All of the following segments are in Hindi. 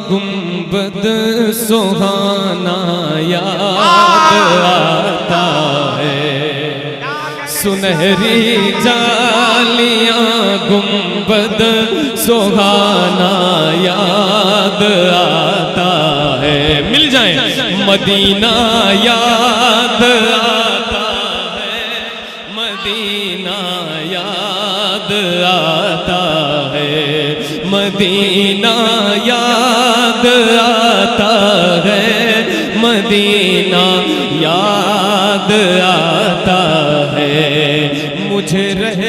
गुंबद सुहाना याद आता है, सुनहरी जालियां गुंबद सुहाना याद आता है। मिल जाए मदीना याद आता है, मदीना याद आता है, मदीना याद आता है, मदीना याद आता है। मुझे रह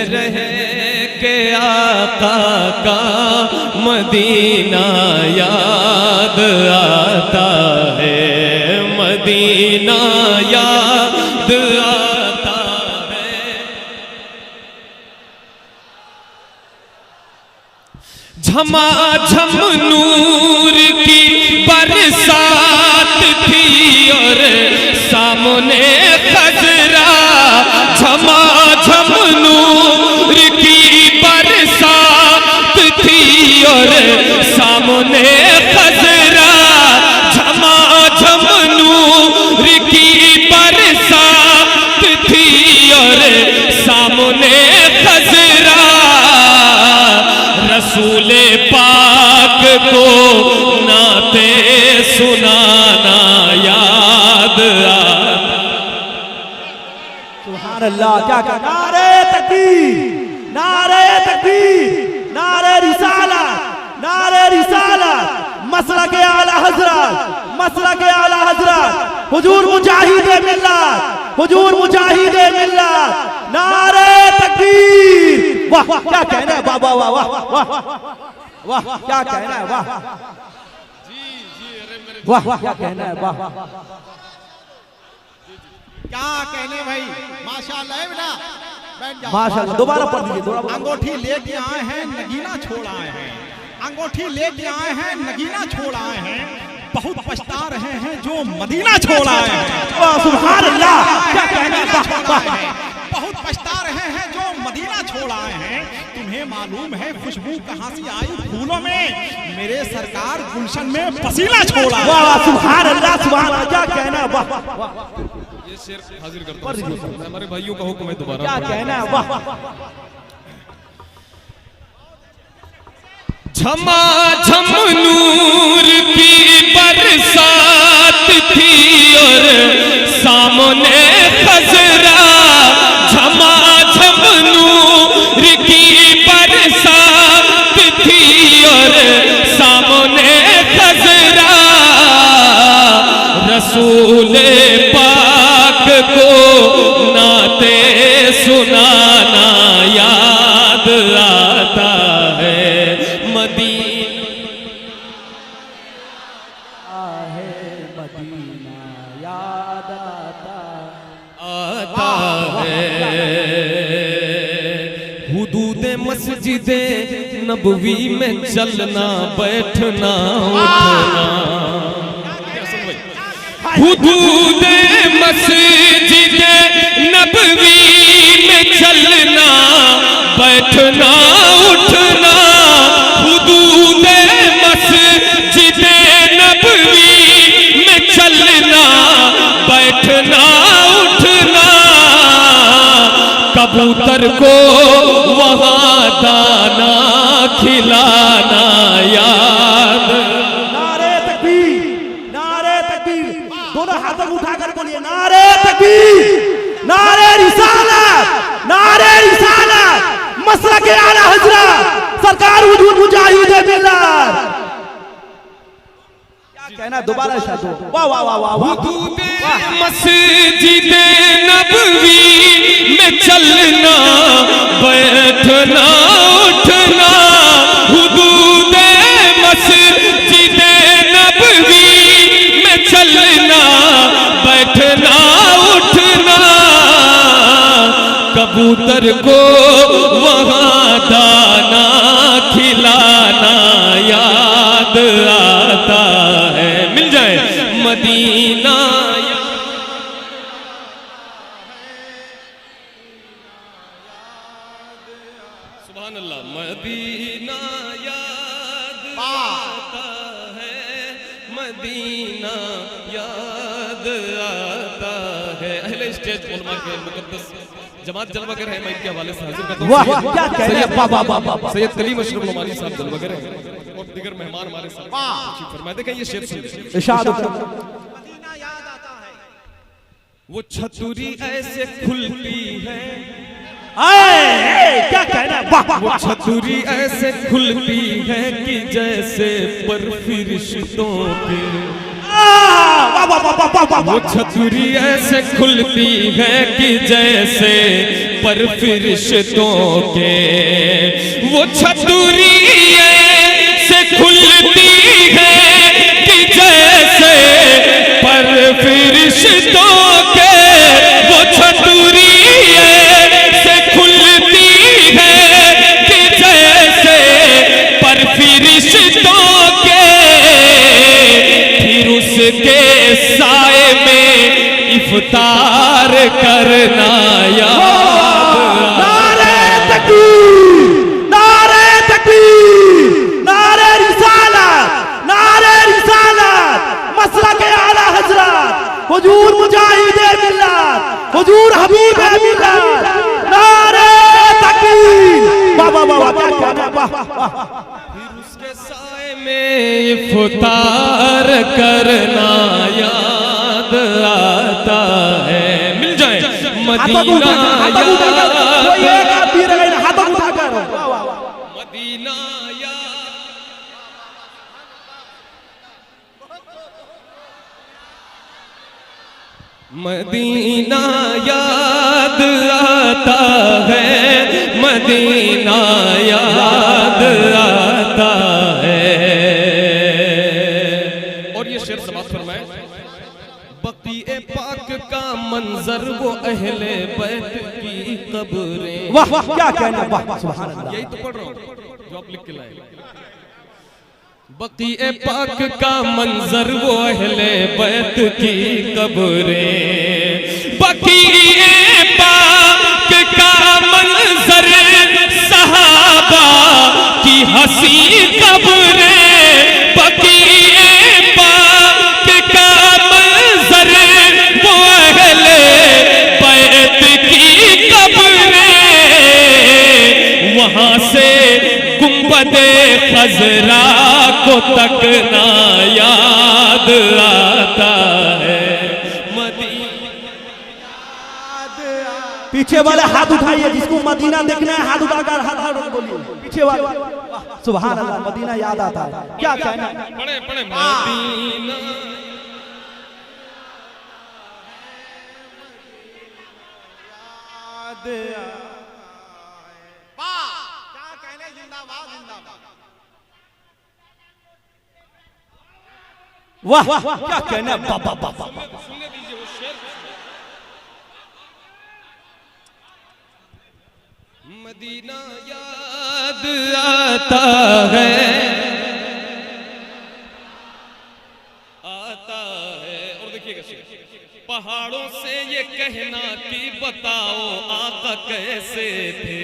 के आका का मदीना याद आता है, मदीना याद आता है। झमाझम नूर की बरसात थी और सामने खजरा, झमाझम नूर की बरसात थी और सामने खजरा, झमाझम नूर की बरसात थी और सामने खजरा। रसूले पाक को नाते सुनाना याद आता। सुभान अल्लाह, क्या क्या नारे तकबीर, नारे तकबीर, नारे रिसालत, नारे रिसालत, मसलक आला हजरत, मसलक आला हजरत, हुजूर मुजाहिदे मिल्लत, हुजूर मुजाहिदे मिल्लत, नारे तकबीर। वाह क्या कहना है, वाह वाह वाह वाह वाह वाह, क्या कहना है, वाह वाह क्या कहना है, वाह क्या कहने भाई, माशाल्लाह है बेटा, बैठ जाओ माशाल्लाह। दोबारा पढ़ दीजिए, दोबारा। अंगूठी लेके आए हैं, नगीना छोड़ आए हैं, अंगूठी लेके आए हैं, नगीना छोड़ आए हैं, बहुत पछता रहे हैं जो मदीना छोड़ आए हैं। सुभान अल्लाह, क्या कहना है, बहुत पछता रहे हैं जो मदीना छोड़ आए हैं। तुम्हें मालूम है खुशबू कहां से आई फूलों में, मेरे सरकार गुलशन में पसीना छोड़ आए। वाह सुभान अल्लाह, सुभान अल्लाह, क्या कहना है, वाह ये शेर हाजिर करता हूं, हमारे भाइयों का हुक्म है, दोबारा क्या कहना है, वाह। झमाझम नूर की बरसात थी और सामने खजरा, झमाझम नूर की बरसात थी और सामने खजरा। रसूले पाक को नाते सुनाना याद आता है, मदीना याद आता है। हुदूदे मस्जिदे नबवी में चलना बैठना उठना, हुदूदे मस्जिदे नबवी में चलना बैठना उठना, हुदूदे मस्जिदे नबवी में चलना बैठना उठना। कबूतर को वहां दाना खिलाना याद। नारे तकबीर, नारे तकबीर, दोनों हाथों को उठाकर बोलिए नारे तकबीर, नारे रिसालत, नारे रिसालत, मसलक आला हजरत, सरकार हुजूर मुजाहिदे मिल्लत। क्या कहना, दोबारा इरशाद। वाह वाह वाह वाह वाह। मस्जिदे नबवी में चलना बैठना उठना, हुदूदे मस्जिदे नबवी में चलना बैठना उठना। कबूतर को वहां दाना खिलाना याद आता है। मिल जाए मदीना सुभान अल्लाह, मदीना याद आता मदीना याद आता है। अहले स्टेज उलमा के मुकद्दस जमात जलवागर है, मैं इनके हवाले से हाजिर करता हूं। वाह क्या कह रहे हैं, वाह वाह वाह वाह। सैयद कलीम अशरफ नोमानी साहब जलवागर हैं और दीगर मेहमान हमारे साथ तशरीफ फरमाए। देखें ये शेर सुनिए। इरशाद मदीना याद आता है, वो छतुरी ऐसे खुलती है, क्या कहना है, वाह वो छतुरी ऐसे खुलती है कि जैसे बर्फी रिश्तों के। वाह वाह वाह वाह वाह। वो छतुरी ऐसे खुलती है कि जैसे बर्फी रिश्तों के। वो छतुरी ऐसे खुलती है कि जैसे बर्फी रिश्तों के। वो छतुरी ऐसे खुलती है कि जैसे बर्फी रिश्तों के। फिर उसके साए में इफ्तार करना याद। नारे तकबीर, नारे तकबीर, नारे रिसालत, नारे रिसालत, मसलक आला हजरत, हुजूर मुजाहिदे मिल्लत, हुजूर हबीबे मिल्लत, नारे तकबीर। वाह वाह वाह वाह, क्या कहना है, वाह वाह। फिर उसके साए में इफ्तार करना याद आता है। मिल जाए मदीना याद, मदीना याद, मदीना याद आता है, मदीना याद आता है। और ये शेर समाप्त फरमाए। बक़ीए पाक का मंजर वो अहले बैत की कब्रें। वाह वाह क्या कहना, वाह सुभान अल्लाह। यही तो पढ़ रहा हूँ जो आप लिख के लाए। बक़ीए पाक का मंजर वो अहले बैत की कब्रें। बक़ीए पाक का मंजर सहाबा की हसी कब्रें। बक़ीए पाक का मंजर वो अहले बैत की कब्रें। वहां से गुंबदे खजरा को तकना याद आता है। पीछे वाले हाथ उठाइए, जिसको मदीना देखना है हाथ उठाकर हाथ बोलिए। पीछे वाले सुभान अल्लाह, मदीना याद आता है, क्या कहना है। पढ़े पढ़े मदीना वाह वाह क्या कहना है, वाह वाह वाह। सुनने दीजिए वो शेर। मदीना याद आता है, आता है। और देखिएगा शेर। पहाड़ों से ये कहना कि बताओ आका कैसे थे।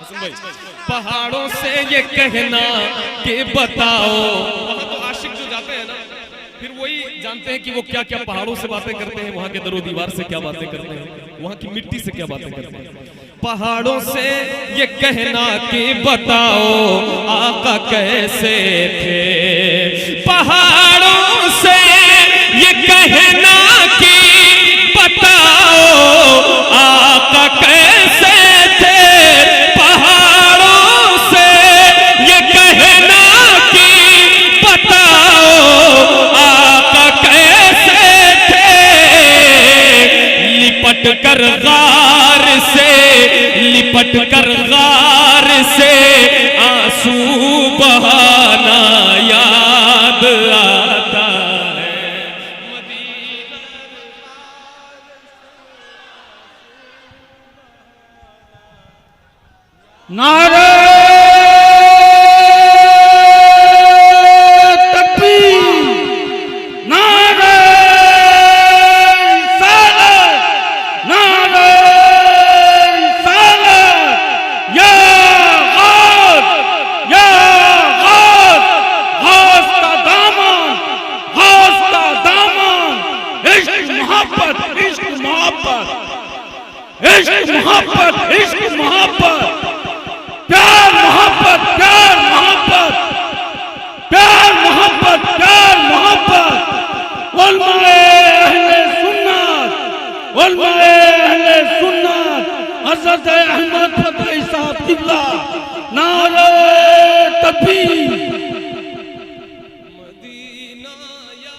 हसन भाई, पहाड़ों से ये कहना कि बताओ। वहां तो आशिक जो जाते हैं ना, फिर वही जानते हैं कि वो क्या क्या पहाड़ों से बातें करते हैं, वहां के दरो दीवार से क्या बातें करते हैं, वहां की मिट्टी से क्या बातें करते हैं। पहाड़ों से ये कहना कि बताओ आका कैसे थे। पहाड़ों से ये कहना कि बताओ आका कैसे थे। पहाड़ों से ये कहना कि बताओ आका कैसे थे। लिपट कर गार से, लिपट कर गार से आंसू बहाना याद आता है। नारे तकबीर, नारे रिसालत, नारे रिसालत, मोहब्बत, इश्क मोहब्बत, प्यार मोहब्बत, प्यार मोहब्बत, प्यार मोहब्बत, प्यार मोहब्बत। उलमाए अहले सुन्नत, उलमाए अहले सुन्नत, हज़रत अहमद फतही साहब किबला, नारे तकबीर। मदीना या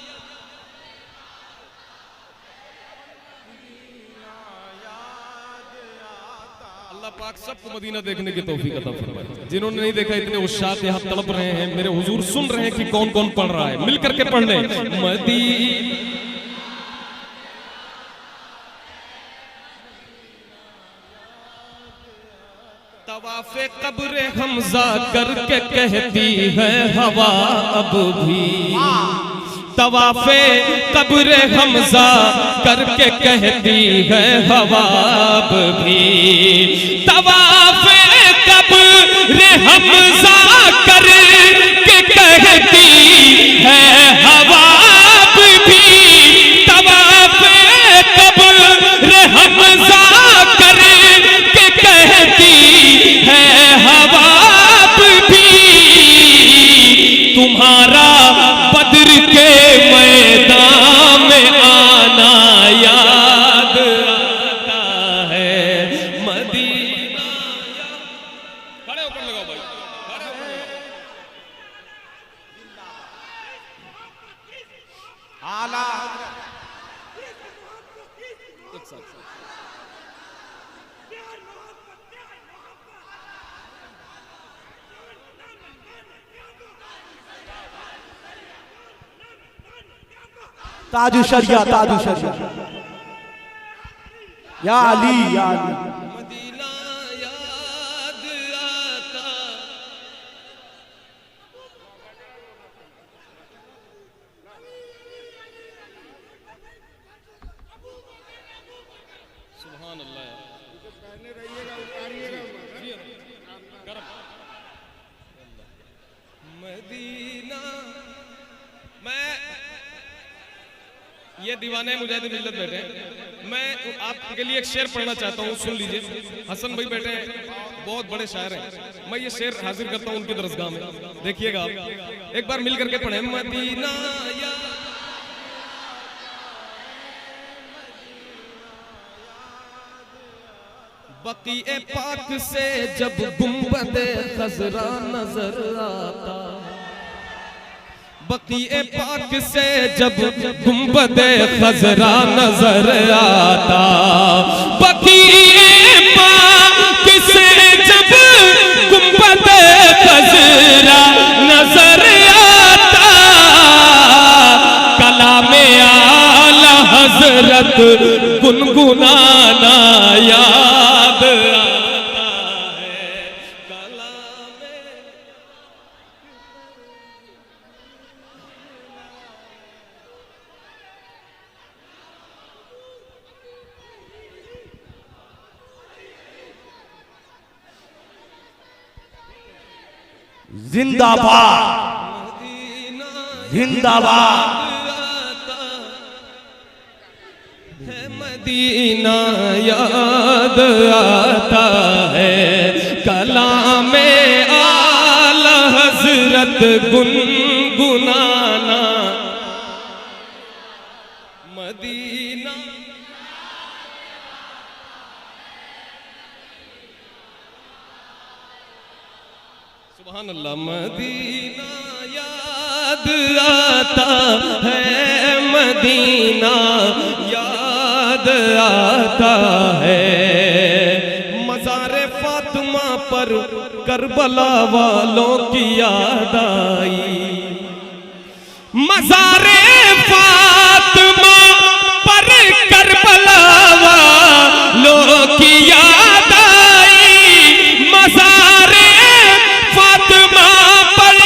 अल्लाह पाक सबको मदीना देखने की तौफीक अता फरमाए। जिन्होंने नहीं देखा इतने उस्ताद यहाँ तड़प रहे हैं, मेरे हुजूर सुन रहे हैं कि कौन कौन पढ़ रहा है, मिल करके पढ़ लें। मदीना तवाफ़े कब्र हमजा करके कहती है हवा अब भी, तवाफ़े कब्र हमजा करके कहती है हवा अब भी, तवाफ़े कब्र हमजा करके कहती है हवा अब भी, तवाफ़े कब्र हमजा करके कहती है हवा भी, तुम्हारा बद्र के मैदान में आना याद आता है। मदीना खड़े होकर लगाओ भाई, खड़े होकर लगाओ। आला एक साथ ताजु शरिया, ताजु शरिया, या अली, या अली। मदीना याद आता। सुभान अल्लाह। मदीना मैं ये दीवाने मुजाहिद मिल्लत बैठे हैं, मैं आपके लिए एक शेर पढ़ना चाहता हूँ, सुन लीजिए। हसन भाई बैठे हैं, बहुत बड़े शायर हैं, मैं ये शेर हाजिर करता हूँ उनकी दरसगाह में, देखिएगा आप एक बार मिल करके पढ़े। मदीना या बक़ीए पाक से जब गुंबदे खज़रा नजर आता, बक़ीए पाक से जब गुंबदे खज़रा नजर आता, बक़ीए पाक से जब गुंबदे खज़रा नजर आता, कलामे आला हज़रत गुनगुनाना याद आता है। कलामे जिंदाबाद, जिंदाबाद। मदीना याद आता है, कलामे आला हज़रत गुनगुनाना। मदीना सुभान अल्लाह। मदीना याद आता है, मदीना याद आता है, मज़ारे फातिमा पर करबला वालों की याद आई, मज़ारे फातिमा पर करबला वालों की याद आई, मज़ारे फातिमा पर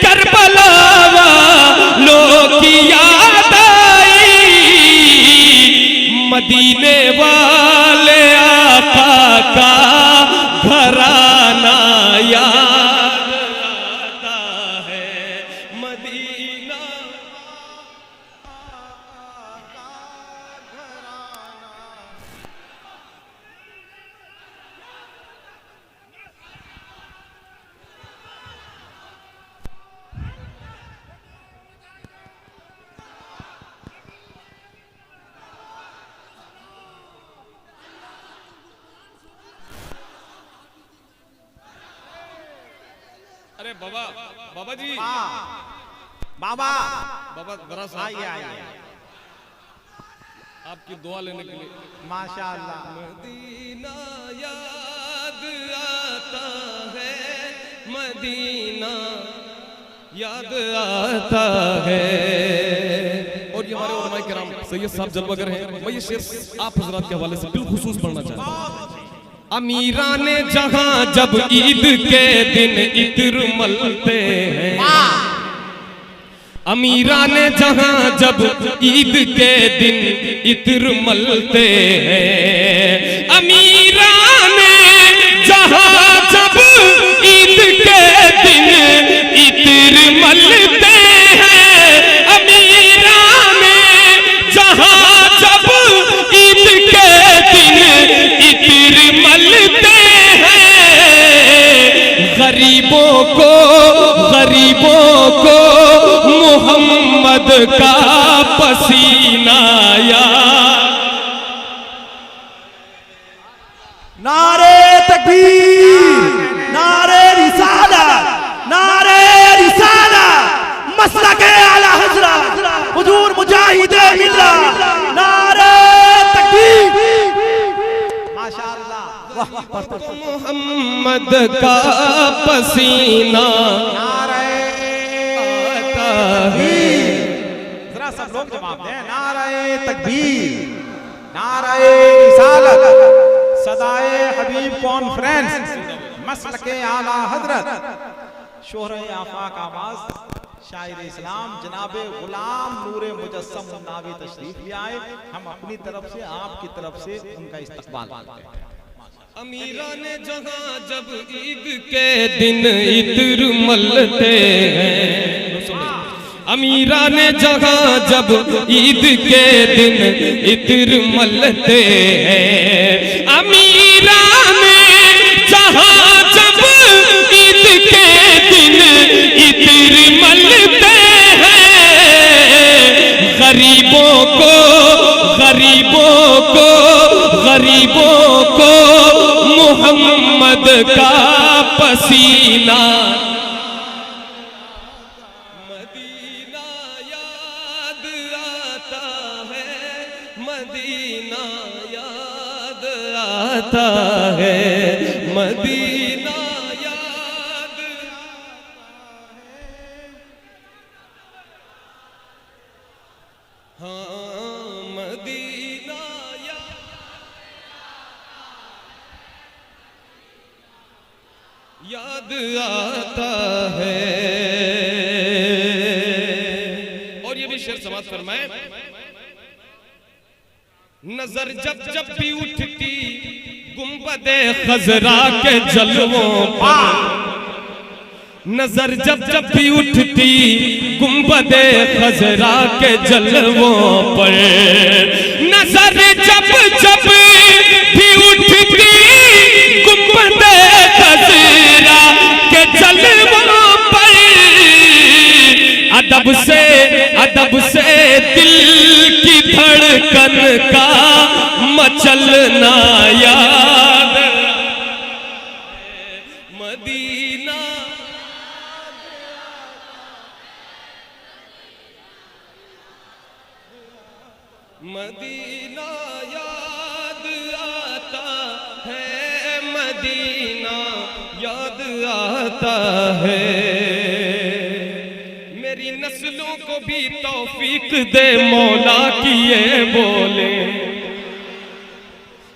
करबला वालों की याद आई, मदीने वाले आका का घराना याद आता है। मदीना बाबा, बाबा जी, बाबा बाबा जरा सा आइए आइए, आपकी दुआ लेने के लिए। माशाअल्लाह। मदीना याद आता है, मदीना याद आता है। और ये हमारे उलमाए किराम सैयद साहब जलवागर हैं। मैं ये शेर आप हजरात के हवाले से बिलखुसूस पढ़ना चाहता हूँ। अमीरा ने जहां जब ईद के दिन इत्र मलते हैं, अमीरा ने जहां जब ईद के दिन इत्र मलते हैं, अमीरा ने जहां जब ईद के दिन इत्र मलते हैं, अमीरा ने जहां जब ईद के दिन इत्र मलते हैं, गरीबों को मोहम्मद का पसीना याद। नारे तकबीर, नारे रिसालत, नारे रिसालत, मसलके आला हज़रत हुजूर मुजाहिदे मिल्लत, नारे तकबीर। माशाअल्लाह। मोहम्मद का पसीना जरा सब लोग जवाब दें। नारे तकबीर, नारे रिसालत, सदाए हबीब कॉन्फ्रेंस, मसलके आला हजरत, शोहरे आफाक आवाज, शायर इस्लाम जनाबे गुलाम नूरे मुजस्सम नावी तशरीफ ले आए। हम अपनी तरफ से आपकी तरफ से उनका इस्तकबाल करते हैं। अमीरा ने जहां जब ईद के दिन इत्र मलते हैं, अमीरा ने जहां जब ईद के दिन इत्र मलते हैं, अमीरा ने जहां जब ईद के दिन इत्र मलते हैं, गरीबों को मोहम्मद का पसीना, मदीना याद आता है, मदीना याद आता है, मदीना याद हाँ मदीना याद आता है। और ये भी शेर समाप्त फरमाए। नजर जब जब भी उठती गुंबदे खजरा के जलवों पर, नजर जब जब भी उठती गुंबदे खजरा के जलवों पर, नजर जब जब भी उठती गुंबदे खजरा के जलवों पर, अदब से दिल की धड़कन का मचलना याद, मदीना मदीना याद आता है, मदीना याद आता है। मेरी नस्लों को भी तौफीक दे मौला की ये बोले,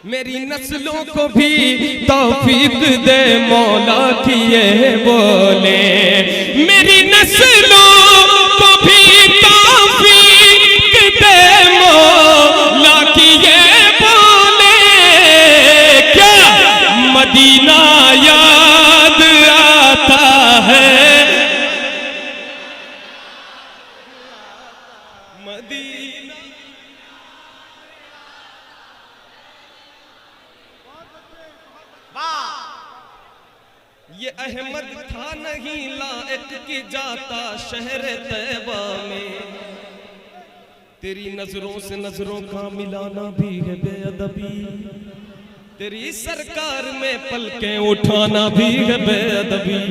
मेरी नस्लों को भी तौफीक दे मौला की ये बोले, मेरी नस्लों को भी तौफीक दे मौला की ये बोले। क्या मदीना याद आता है, मदीना ये अहमद था नहीं लायक की जाता शहर तैबा में, तेरी नजरों से नजरों का मिलाना भी है बेअदबी, तेरी सरकार में पलकें उठाना भी है बेअदबी।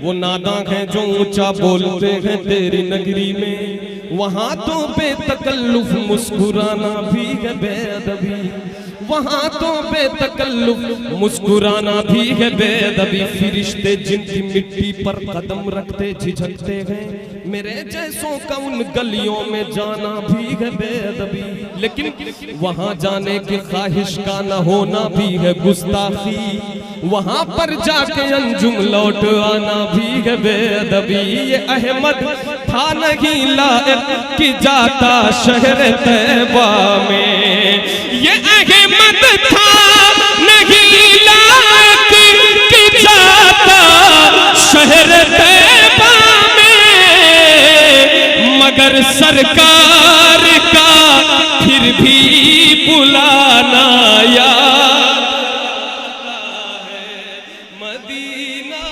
वो नादां हैं जो ऊंचा बोलते हैं तेरी नगरी में, वहां तो बेतकल्लुफ मुस्कुराना भी है बेअदबी, वहां तो बेतकल्लुफ मुस्कुराना भी है बेअदबी। फिरिश्ते जिनकी मिट्टी पर कदम रखते झिझकते हैं, मेरे जैसों का उन गलियों में जाना भी है बेअदबी। लेकिन वहां जाने की ख्वाहिश का न होना भी है गुस्ताखी, वहां पर जाके अंजुम लौट आना भी है बेअदबी। ये अहमद था नहीं लायक कि जाता शहर तैबा में, ये अहमद था नहीं लायक कि जाता शहर तैबा में, मगर सरकार का फिर भी बुलाना याद है, मदीना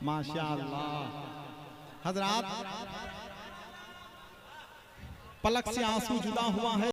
माशाअल्लाह। हजरात, पलक से आंसू जुदा हुआ है।